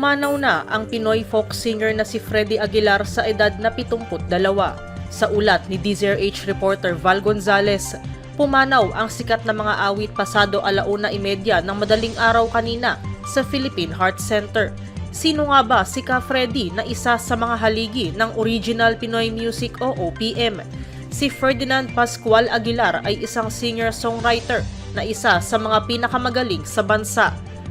Pumanaw na ang Pinoy folk singer na si Freddy Aguilar sa edad na 72. Sa ulat ni DZRH reporter Val Gonzalez, pumanaw ang sikat na mga awit pasado 1:30 ng madaling araw kanina sa Philippine Heart Center. Sino nga ba si Ka Freddy na isa sa mga haligi ng Original Pinoy Music o OPM? Si Ferdinand Pascual Aguilar ay isang singer-songwriter na isa sa mga pinakamagaling sa bansa.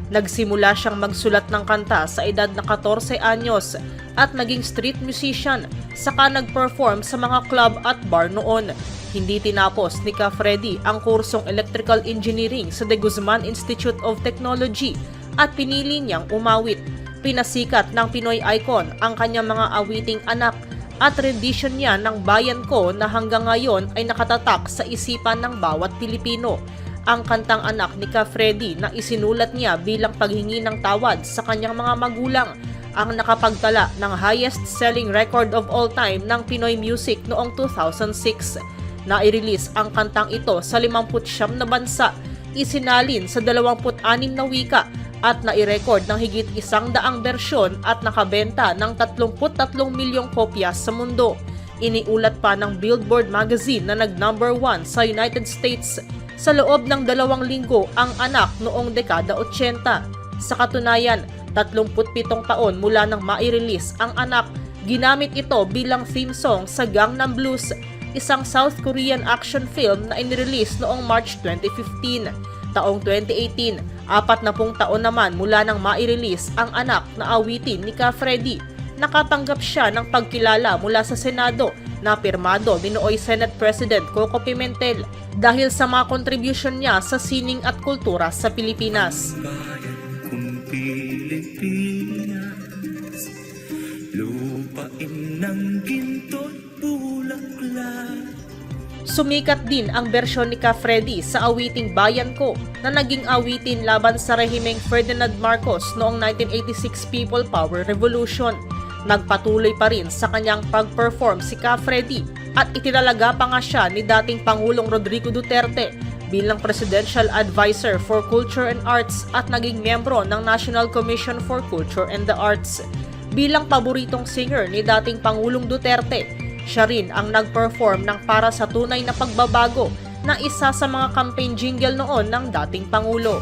Nagsimula siyang magsulat ng kanta sa edad na 14 anyos at naging street musician, saka nag-perform sa mga club at bar noon. Hindi tinapos ni Ka Freddy ang kursong Electrical Engineering sa De Guzman Institute of Technology at pinili niyang umawit. Pinasikat ng Pinoy icon ang kanyang mga awiting anak at rendition niya ng Bayan Ko na hanggang ngayon ay nakatatak sa isipan ng bawat Pilipino. Ang kantang Anak ni Ka Freddy na isinulat niya bilang paghingi ng tawad sa kanyang mga magulang ang nakapagtala ng highest selling record of all time ng Pinoy music noong 2006. Nai-release ang kantang ito sa 59 na bansa, isinalin sa 26 na wika at nai-record ng higit 100 bersyon at nakabenta ng 33 milyong kopya sa mundo. Iniulat pa ng Billboard magazine na nag-number 1 sa United States sa loob ng 2 linggo ang Anak noong dekada 80. Sa katunayan, 37 taon mula nang mai-release ang Anak, ginamit ito bilang theme song sa Gangnam Blues, isang South Korean action film na inirelease noong March 2015. Taong 2018, 40 taon naman mula nang mai-release ang Anak na awitin ni Ka Freddy. Nakatanggap siya ng pagkilala mula sa Senado na pirmado ni nooy Senate President Coco Pimentel dahil sa mga contribution niya sa sining at kultura sa Pilipinas. Kung Pilipinas, lupain ng ginto't bulaklak. Sumikat din ang bersyon ni Ka Freddy sa awiting Bayan Ko na naging awitin laban sa rehimeng Ferdinand Marcos noong 1986 People Power Revolution. Nagpatuloy pa rin sa kanyang pag-perform si Ka Freddy at itinalaga pa nga siya ni dating Pangulong Rodrigo Duterte bilang Presidential Advisor for Culture and Arts at naging miyembro ng National Commission for Culture and the Arts. Bilang paboritong singer ni dating Pangulong Duterte, siya rin ang nag-perform ng Para sa Tunay na Pagbabago na isa sa mga campaign jingle noon ng dating Pangulo.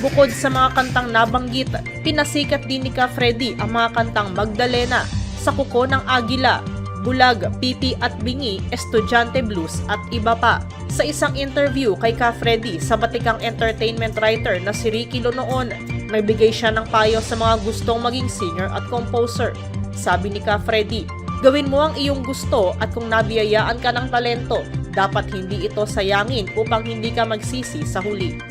Bukod sa mga kantang nabanggit, pinasikat din ni Ka Freddy ang mga kantang Magdalena, Sa Kuko ng Agila, Bulag, Pipi at Bingi, Estudyante Blues at iba pa. Sa isang interview kay Ka Freddy sa batikang entertainment writer na si Ricky Lo noon, nagbigay siya ng payo sa mga gustong maging singer at composer. Sabi ni Ka Freddy, "Gawin mo ang iyong gusto at kung nabiyayaan ka ng talento, dapat hindi ito sayangin upang hindi ka magsisi sa huli."